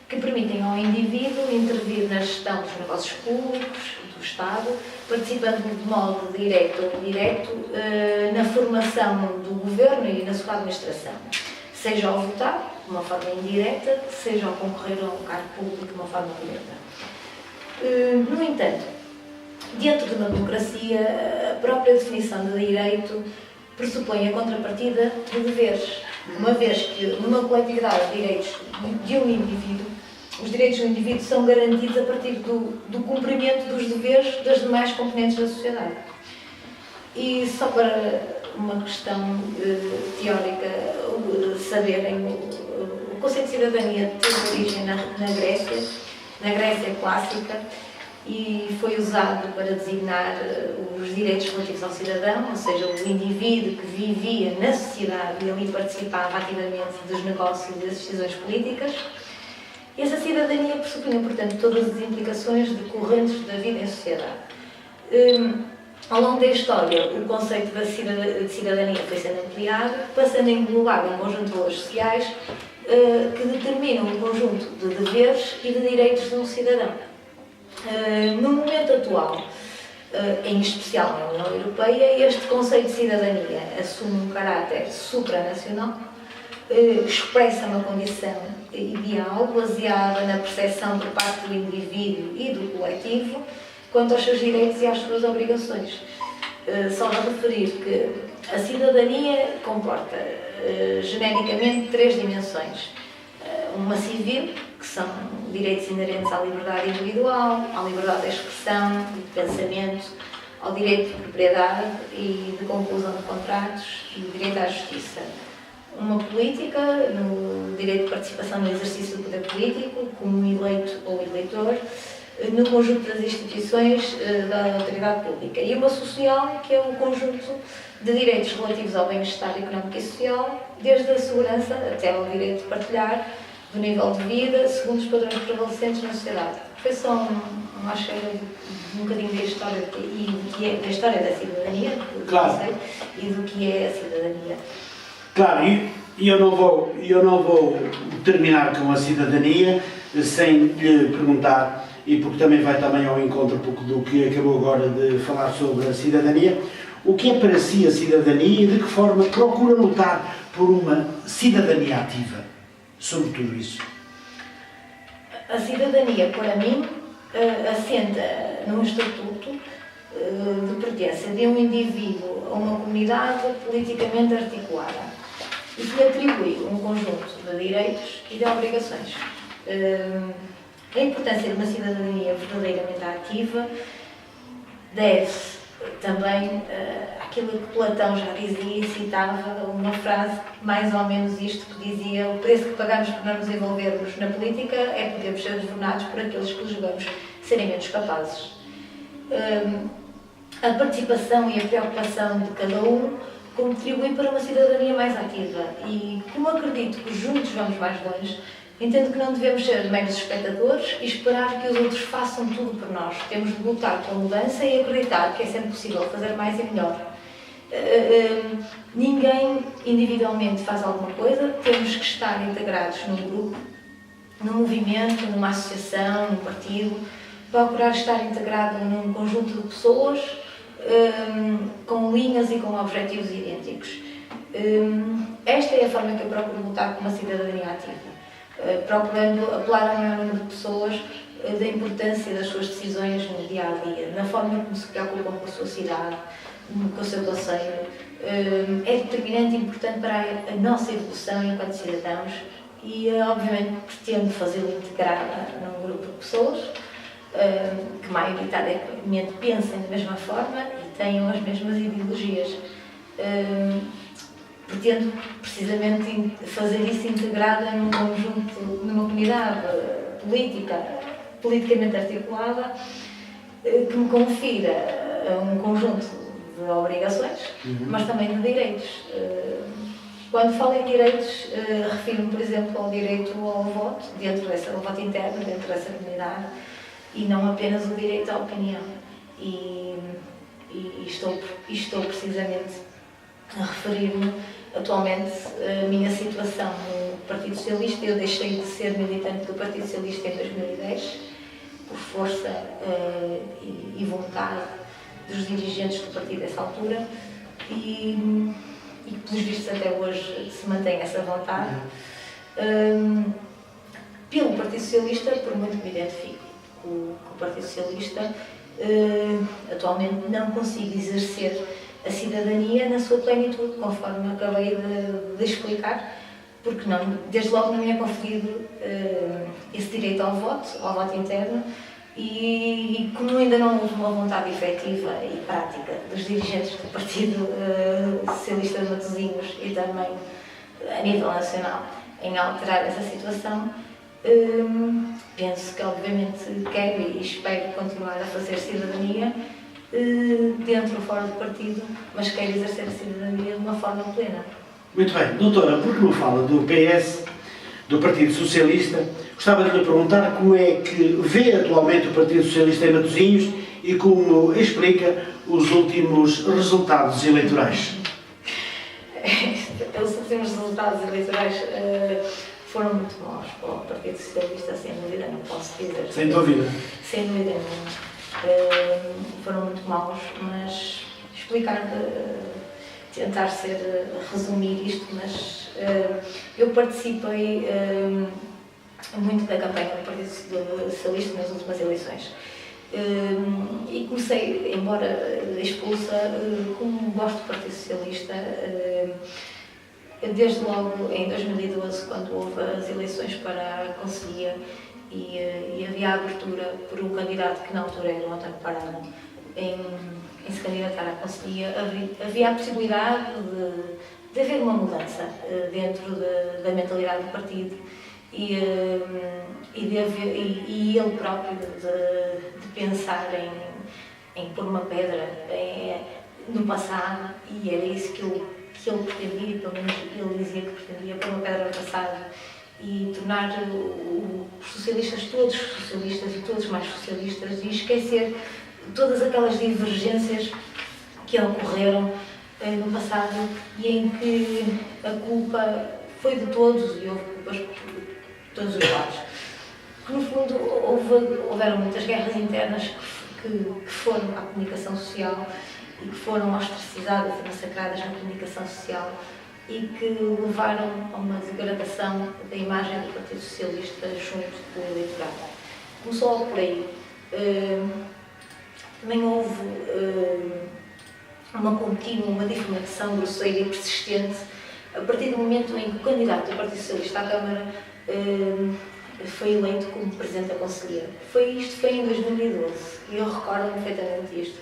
que permitem ao indivíduo intervir na gestão dos negócios públicos, do Estado, participando de modo direto ou indireto na formação do governo e na sua administração, seja ao votar, de uma forma indireta, seja ao concorrer a um cargo público de uma forma direta. No entanto, dentro de uma democracia, a própria definição de direito pressupõe a contrapartida de deveres. uma vez que numa coletividade de direitos de um indivíduo, os direitos do indivíduo são garantidos a partir do cumprimento dos deveres das demais componentes da sociedade. E só para uma questão teórica, saberem, o conceito de cidadania teve origem na Grécia clássica, e foi usado para designar os direitos relativos ao cidadão, ou seja, o indivíduo que vivia na sociedade e ali participava ativamente dos negócios e das decisões políticas. E essa cidadania pressupunha, portanto, todas as implicações decorrentes da vida em sociedade. Ao longo da história, o conceito de cidadania foi sendo ampliado, passando a englobar um conjunto de valores sociais que determinam um conjunto de deveres e de direitos de um cidadão. No momento atual, em especial na União Europeia, este conceito de cidadania assume um caráter supranacional, expressa uma condição ideal baseada na percepção por parte do indivíduo e do coletivo quanto aos seus direitos e às suas obrigações. Só a referir que a cidadania comporta genericamente três dimensões. Uma civil, que são direitos inerentes à liberdade individual, à liberdade de expressão e de pensamento, ao direito de propriedade e de conclusão de contratos e direito à justiça. Uma política, no direito de participação no exercício do poder político, como eleito ou eleitor, no conjunto das instituições da autoridade pública. E uma social, que é um conjunto de direitos relativos ao bem-estar económico e social, desde a segurança até ao direito de partilhar do nível de vida, segundo os padrões prevalecentes na sociedade. Foi só uma cheira um bocadinho da história e do que é da história da cidadania, claro, conceito, e do que é a cidadania. Claro, e eu não vou terminar com a cidadania sem lhe perguntar, e porque também vai também ao encontro um pouco do que acabou agora de falar sobre a cidadania, o que é para si a cidadania e de que forma procura lutar por uma cidadania ativa? Sobre tudo isso. A cidadania, para mim, assenta num estatuto de pertença de um indivíduo a uma comunidade politicamente articulada e que lhe atribui um conjunto de direitos e de obrigações. A importância de uma cidadania verdadeiramente ativa deve-se também aquilo que Platão já dizia e citava, uma frase, mais ou menos isto, que dizia: o preço que pagamos por não nos envolvermos na política é podermos ser governados por aqueles que julgamos serem menos capazes. A participação e a preocupação de cada um contribuem para uma cidadania mais ativa e, como acredito que juntos vamos mais longe, entendo que não devemos ser meros espectadores e esperar que os outros façam tudo por nós. Temos de lutar pela mudança e acreditar que é sempre possível fazer mais e melhor. Ninguém individualmente faz alguma coisa, temos que estar integrados num grupo, num movimento, numa associação, num partido, procurar estar integrado num conjunto de pessoas com linhas e com objetivos idênticos. Esta é a forma que eu procuro lutar por uma cidadania ativa, procurando apelar ao maior número de pessoas da importância das suas decisões no dia-a-dia, na forma como se preocupam com a sua cidade, com o seu concelho. É determinante e importante para a nossa evolução enquanto cidadãos e, obviamente, pretendo fazê-lo integrada num grupo de pessoas que maioritariamente pensem da mesma forma e tenham as mesmas ideologias. Pretendo precisamente fazer isso integrada num conjunto, numa comunidade politicamente articulada, que me confira um conjunto de obrigações, mas também de direitos. Quando falo em direitos, refiro-me, por exemplo, ao direito ao voto, ao voto interno, dentro dessa comunidade, e não apenas o direito à opinião. E estou precisamente a referir-me atualmente à minha situação no Partido Socialista. Eu deixei de ser militante do Partido Socialista em 2010, por força e vontade dos dirigentes do partido dessa altura, e pelos vistos até hoje se mantém essa vontade. Pelo Partido Socialista, por muito que me identifico com o Partido Socialista, atualmente não consigo exercer a cidadania na sua plenitude, conforme acabei de explicar, porque não, desde logo não me é conferido esse direito ao voto interno, e como ainda não houve uma vontade efetiva e prática dos dirigentes do Partido Socialista de Matosinhos e também a nível nacional em alterar essa situação, penso que obviamente quero e espero continuar a fazer cidadania dentro ou fora do partido, mas quero exercer a cidadania de uma forma plena. Muito bem. Doutora, porque não fala do PS, do Partido Socialista, gostava de lhe perguntar como é que vê atualmente o Partido Socialista em Matosinhos e como explica os últimos resultados eleitorais. Os últimos resultados eleitorais foram muito maus para o Partido Socialista, sem dúvida, não posso dizer. Sem dúvida. Sem dúvida nenhuma. Foram muito maus, mas explicar, tentar resumir isto, mas eu participei muito da campanha do Partido Socialista nas últimas eleições. E comecei, embora expulsa, como gosto do Partido Socialista, desde logo em 2012, quando houve as eleições para a Conselhia e havia a abertura por um candidato que na altura era o António Parada em se candidatar à Conselhia, havia a possibilidade de haver uma mudança dentro da mentalidade do partido e ele próprio de pensar em pôr uma pedra no passado, e era isso que ele pretendia, pelo menos ele dizia que pretendia, pôr uma pedra no passado e tornar os socialistas todos socialistas e todos mais socialistas, e esquecer todas aquelas divergências que ocorreram no passado e em que a culpa foi de todos e houve culpas por todos os lados. Que, no fundo, houveram muitas guerras internas que foram à comunicação social e que foram ostracizadas e massacradas na comunicação social e que levaram a uma degradação da imagem do Partido Socialista junto do eleitorado. Começou logo por aí. Também houve uma contínua, uma difamação grosseira e persistente a partir do momento em que o candidato do Partido Socialista à Câmara foi eleito como Presidente da Conselhia. Isto foi em 2012 e eu recordo perfeitamente isto.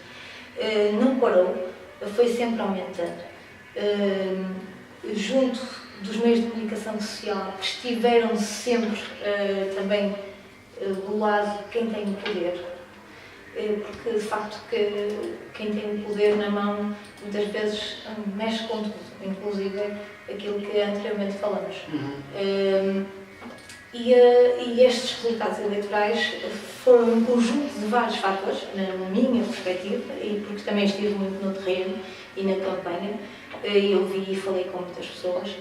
Não parou, foi sempre aumentando. Junto dos meios de comunicação social, que estiveram sempre também do lado de quem tem o poder, porque de facto quem tem o poder na mão muitas vezes mexe com tudo, inclusive aquilo que anteriormente falamos. E estes resultados eleitorais foram um conjunto de vários fatores, na minha perspectiva, e porque também estive muito no terreno e na campanha, eu vi e falei com muitas pessoas,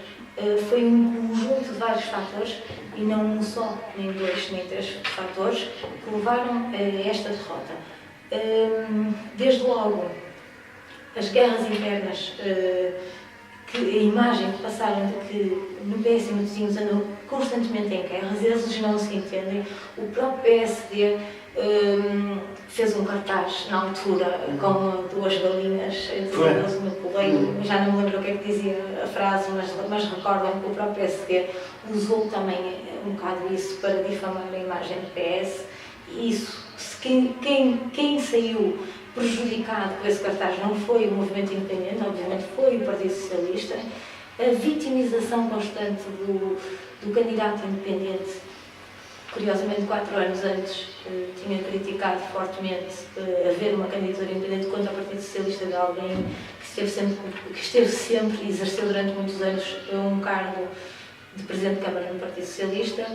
foi um conjunto de vários fatores, e não um só, nem dois, nem três fatores, que levaram a esta derrota. Desde logo, as guerras internas, a imagem que passaram de que no PS e Matosinhos andam constantemente em guerras, eles não se entendem. O próprio PSD fez um cartaz na altura com duas galinhas enterradas no coleio, já não me lembro o que é que dizia a frase, mas recordam que o próprio PSD usou também um bocado isso para difamar a imagem do PS. E isso, quem saiu prejudicado com esse cartaz não foi o movimento independente, obviamente foi o Partido Socialista. A vitimização constante do candidato independente, curiosamente 4 anos antes tinha criticado fortemente haver uma candidatura independente contra o Partido Socialista de alguém que esteve sempre e exerceu durante muitos anos um cargo de Presidente de Câmara no Partido Socialista.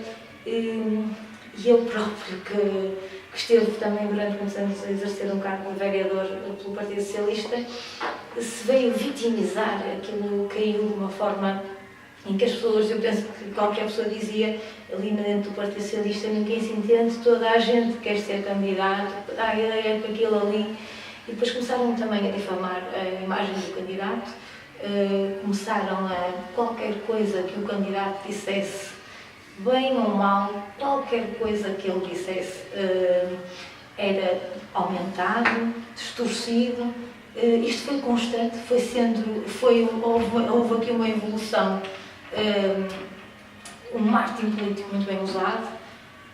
E eu próprio, que esteve também durante muitos anos a exercer um cargo de vereador pelo Partido Socialista, se veio vitimizar, aquilo caiu de uma forma em que as pessoas, eu penso que qualquer pessoa dizia, ali dentro do Partido Socialista ninguém se entende, toda a gente quer ser candidato, dá a ideia que aquilo ali, e depois começaram também a difamar a imagem do candidato, começaram a qualquer coisa que o candidato dissesse, bem ou mal, qualquer coisa que ele dissesse era aumentado, distorcido, Isto foi constante, houve aqui uma evolução, um marketing político muito bem usado,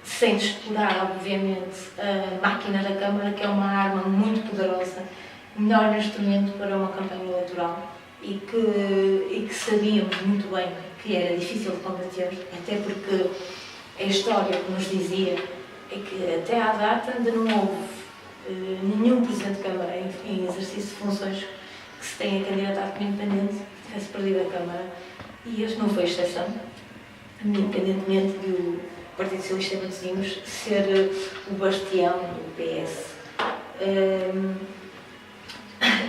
sem explorar, obviamente, a máquina da Câmara, que é uma arma muito poderosa, o melhor instrumento para uma campanha eleitoral e que sabíamos muito bem que era difícil de combater, até porque a história que nos dizia é que até à data ainda não houve nenhum Presidente de Câmara em exercício de funções que se tenha candidatado como independente tivesse perdido a Câmara, e este não foi exceção, independentemente do Partido Socialista de Matosinhos ser o bastião do PS.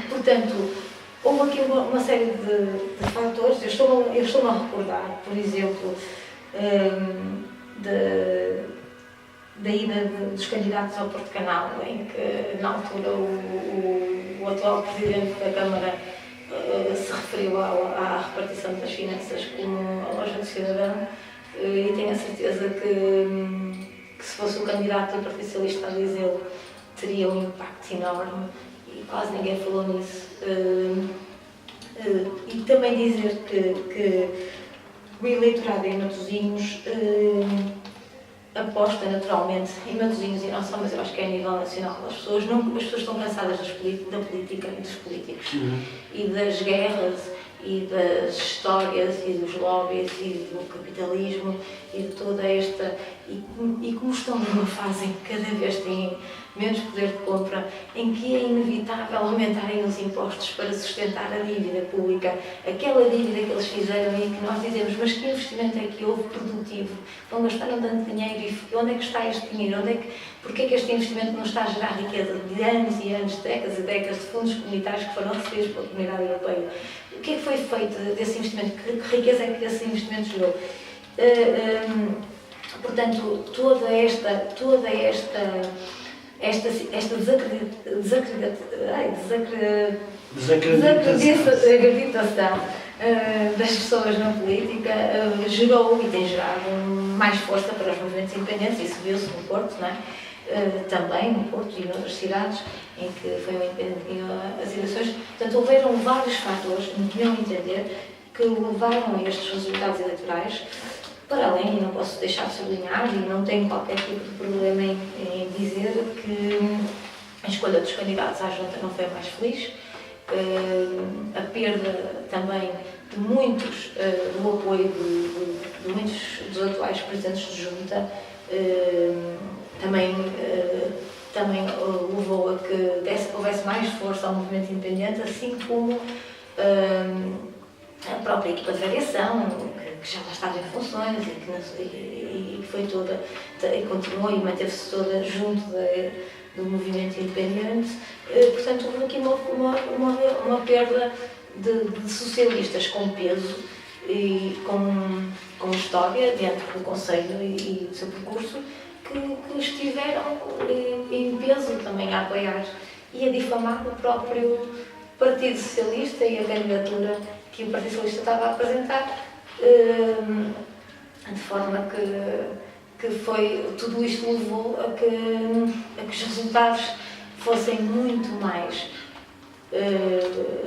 Portanto, houve aqui uma série de fatores. Eu estou-me a recordar, por exemplo, da ida dos candidatos ao Porto Canal, em que, na altura, o atual Presidente da Câmara se referiu à repartição das finanças como a loja do cidadão, e tenho a certeza que se fosse o candidato do Partido Socialista a dizê-lo, teria um impacto enorme, e quase ninguém falou nisso. E também dizer que o eleitorado em Matosinhos aposta naturalmente em Matosinhos, e não só, mas eu acho que é a nível nacional. As pessoas estão cansadas da política e dos políticos, e das guerras, e das histórias, e dos lobbies, e do capitalismo, e de toda esta... E como estão numa fase em que cada vez têm menos poder de compra, em que é inevitável aumentarem os impostos para sustentar a dívida pública, aquela dívida que eles fizeram e que nós dizemos, mas que investimento é que houve produtivo? Não gastaram tanto dinheiro, e onde é que está este dinheiro? Porquê é que este investimento não está a gerar riqueza de anos e anos, décadas e décadas de fundos comunitários que foram recebidos pela Comunidade Europeia? O que é que foi feito desse investimento? Que riqueza é que esse investimento gerou? Portanto, toda esta desacreditação das pessoas na política gerou e tem gerado mais força para os movimentos independentes. Isso viu-se no Porto, não é? Também no Porto e noutras cidades em que foi um independente as eleições. Portanto, houveram vários fatores, no meu entender, que levaram a estes resultados eleitorais. Para além, não posso deixar de sublinhar, e não tenho qualquer tipo de problema em dizer que a escolha dos candidatos à Junta não foi a mais feliz. A perda também de muitos, do apoio de muitos dos atuais presidentes de Junta, também levou a que houvesse mais força ao movimento independente, assim como a própria equipa de variação, que já lá estava em funções e que foi toda, e continuou e manteve-se toda junto do movimento independente. Portanto, houve aqui uma perda de socialistas com peso e com história dentro do Conselho e do seu percurso, que estiveram em peso também a apoiar e a difamar o próprio Partido Socialista e a candidatura que o Partido Socialista estava a apresentar, de forma que tudo isto levou a que os resultados fossem muito mais,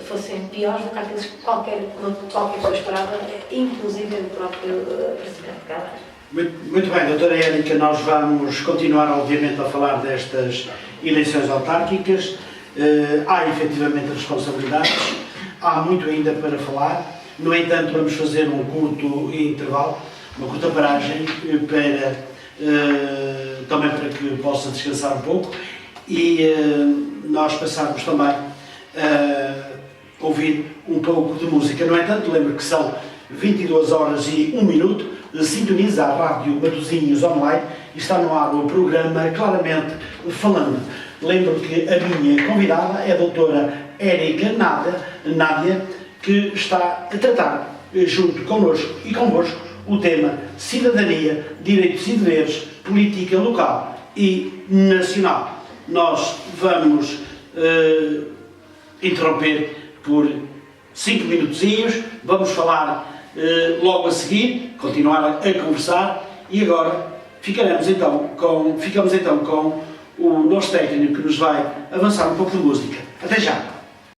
fossem piores do que aqueles que qualquer pessoa esperava, inclusive o próprio Presidente da Câmara. Muito bem, doutora Érica, nós vamos continuar, obviamente, a falar destas eleições autárquicas. Há efetivamente responsabilidades, há muito ainda para falar. No entanto, vamos fazer um curto intervalo, uma curta paragem, também para que possa descansar um pouco, e nós passarmos também a ouvir um pouco de música. No entanto, lembro que são 22 horas e 1 minuto, sintoniza a Rádio Matosinhos Online e está no ar o programa Claramente Falando. Lembro que a minha convidada é a doutora Érica Nádia, que está a tratar, junto connosco e convosco, o tema Cidadania, Direitos e Deveres, Política Local e Nacional. Nós vamos interromper por 5 minutinhos, vamos falar logo a seguir, continuar a conversar, e agora ficamos então com o nosso técnico que nos vai avançar um pouco de música. Até já!